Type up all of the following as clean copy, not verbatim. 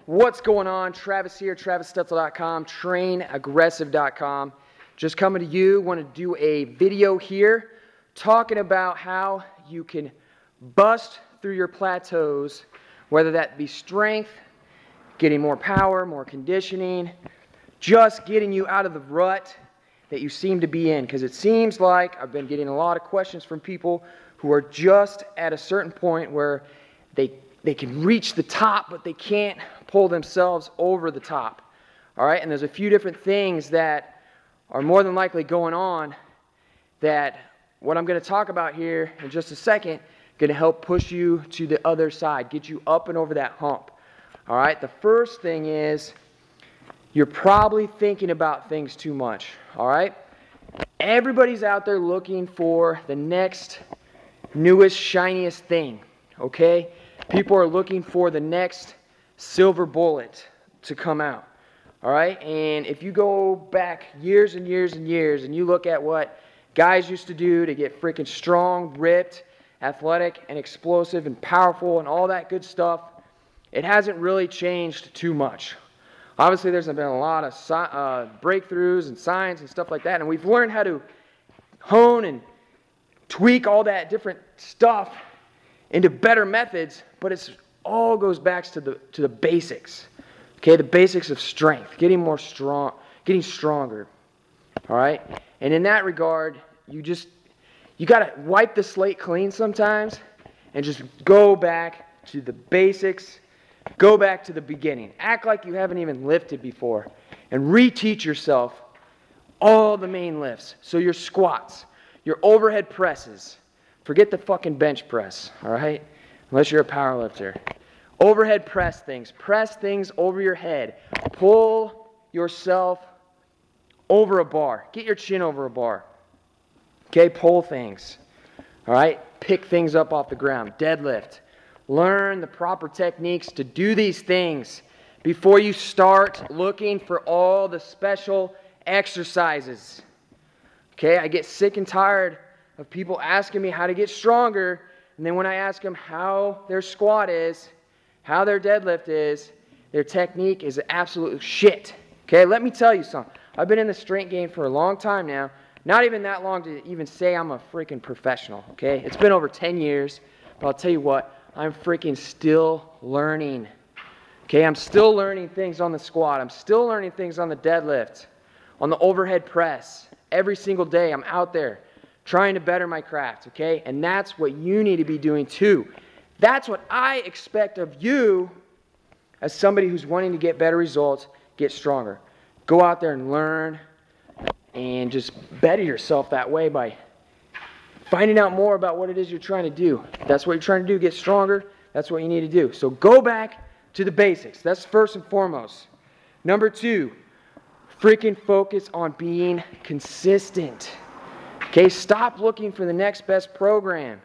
What's going on? Travis here, TravisStetzel.com, TrainAggressive.com. Just coming to you, want to do a video here talking about how you can bust through your plateaus, whether that be strength, getting more power, more conditioning, just getting you out of the rut that you seem to be in. Because it seems like I've been getting a lot of questions from people who are just at a certain point where they can reach the top, but they can't pull themselves over the top. All right, and there's a few different things that are more than likely going on that what I'm going to talk about here in just a second going to help push you to the other side, get you up and over that hump. All right, the first thing is you're probably thinking about things too much. All right, everybody's out there looking for the next newest, shiniest thing. Okay, people are looking for the next silver bullet to come out. All right, and if you go back years and years and years and you look at what guys used to do to get freaking strong, ripped, athletic, and explosive and powerful and all that good stuff, it hasn't really changed too much. Obviously, there's been a lot of breakthroughs and science and stuff like that, and we've learned how to hone and tweak all that different stuff into better methods, but it all goes back to the basics. Okay, the basics of strength, getting stronger. All right, and in that regard, you got to wipe the slate clean sometimes and just go back to the basics, go back to the beginning. Act like you haven't even lifted before and reteach yourself all the main lifts. So your squats, your overhead presses, forget the fucking bench press, all right? Unless you're a power lifter. Overhead press things over your head. Pull yourself over a bar. Get your chin over a bar. Okay, pull things. All right, pick things up off the ground. Deadlift. Learn the proper techniques to do these things before you start looking for all the special exercises. Okay, I get sick and tired of people asking me how to get stronger, and then when I ask them how their squat is, how their deadlift is, their technique is absolute shit. Okay, let me tell you something. I've been in the strength game for a long time now. Not even that long to even say I'm a freaking professional, okay? It's been over 10 years, but I'll tell you what, I'm freaking still learning. Okay, I'm still learning things on the squat. I'm still learning things on the deadlift, on the overhead press. Every single day I'm out there trying to better my craft, okay? And that's what you need to be doing too. That's what I expect of you as somebody who's wanting to get better results, get stronger. Go out there and learn and just better yourself that way by finding out more about what it is you're trying to do. If that's what you're trying to do, get stronger, that's what you need to do. So go back to the basics. That's first and foremost. Number two, freaking focus on being consistent. Okay, stop looking for the next best program.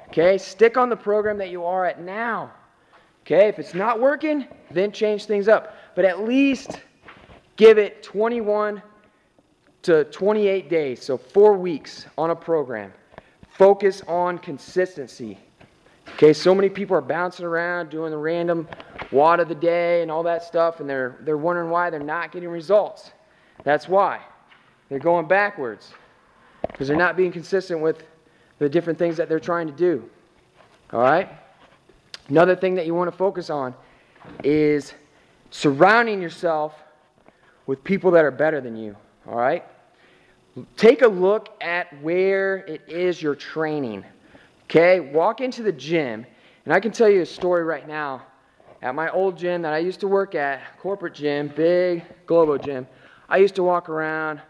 Okay, stick on the program that you are at now. Okay, if it's not working, then change things up. But at least give it 21 to 28 days, so 4 weeks on a program. Focus on consistency. Okay, so many people are bouncing around doing the random WOD of the day and all that stuff, and they're wondering why they're not getting results. That's why. They're going backwards because they're not being consistent with the different things that they're trying to do. All right? Another thing that you want to focus on is surrounding yourself with people that are better than you. All right? Take a look at where it is you're training. Okay? Walk into the gym, and I can tell you a story right now. At my old gym that I used to work at, corporate gym, big Globo gym, I used to walk around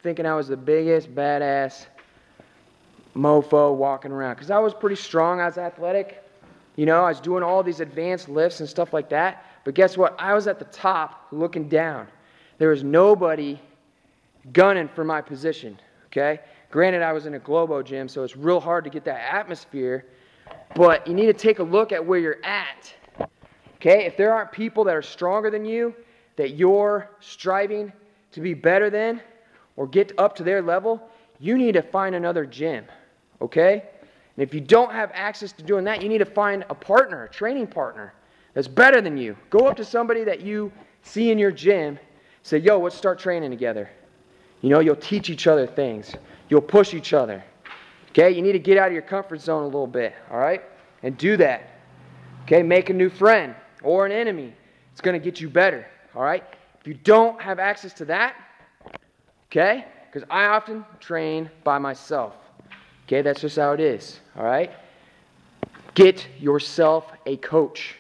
thinking I was the biggest badass mofo walking around because I was pretty strong. I was athletic. You know, I was doing all these advanced lifts and stuff like that. But guess what? I was at the top looking down. There was nobody gunning for my position, okay? Granted, I was in a Globo gym, so it's real hard to get that atmosphere. But you need to take a look at where you're at, okay? If there aren't people that are stronger than you, that you're striving to be better than or get up to their level, you need to find another gym. Okay? And if you don't have access to doing that, you need to find a partner, a training partner that's better than you. Go up to somebody that you see in your gym, say, yo, let's start training together. You know, you'll teach each other things. You'll push each other. Okay, you need to get out of your comfort zone a little bit, all right? And do that. Okay, make a new friend or an enemy. It's going to get you better, all right? If you don't have access to that, okay, because I often train by myself. Okay, that's just how it is, all right? Get yourself a coach.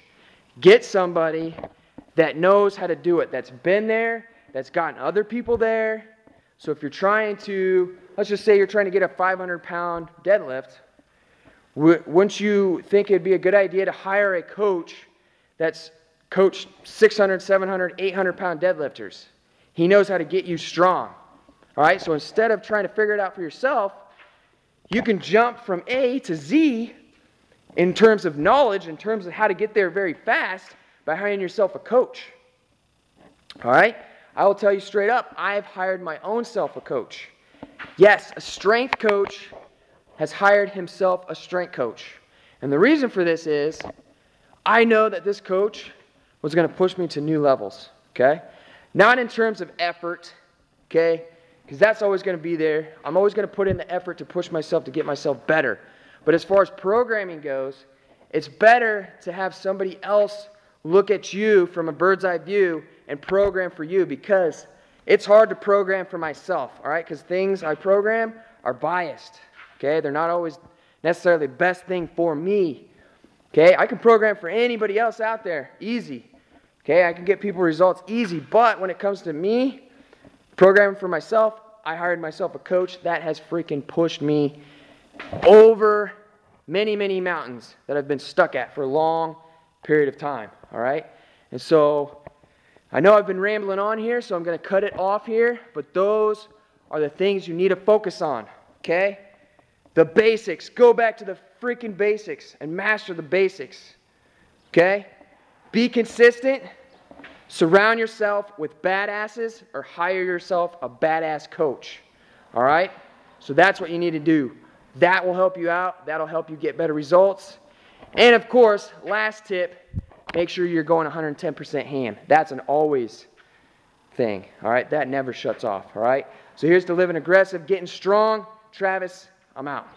Get somebody that knows how to do it, that's been there, that's gotten other people there. So if you're trying to, let's just say you're trying to get a 500-pound deadlift, wouldn't you think it'd be a good idea to hire a coach that's coached 600, 700, 800-pound deadlifters? He knows how to get you strong. All right, so instead of trying to figure it out for yourself, you can jump from A to Z in terms of knowledge, in terms of how to get there very fast by hiring yourself a coach. All right, I will tell you straight up, I've hired my own self a coach. Yes, a strength coach has hired himself a strength coach. And the reason for this is I know that this coach was going to push me to new levels, okay? Not in terms of effort, okay? Because that's always going to be there. I'm always going to put in the effort to push myself to get myself better. But as far as programming goes, it's better to have somebody else look at you from a bird's eye view and program for you, because it's hard to program for myself, all right? Because things I program are biased, okay? They're not always necessarily the best thing for me, okay? I can program for anybody else out there, easy, okay? I can get people results easy, but when it comes to me, programming for myself, I hired myself a coach that has freaking pushed me over many, many mountains that I've been stuck at for a long period of time, all right? And so I know I've been rambling on here, so I'm going to cut it off here, but those are the things you need to focus on, okay? The basics. Go back to the freaking basics and master the basics, okay? Be consistent. Surround yourself with badasses, or hire yourself a badass coach, all right? So that's what you need to do. That will help you out. That'll help you get better results. And of course, last tip, make sure you're going 110% hand. That's an always thing, all right? That never shuts off, all right? So here's to living aggressive, getting strong. Travis, I'm out.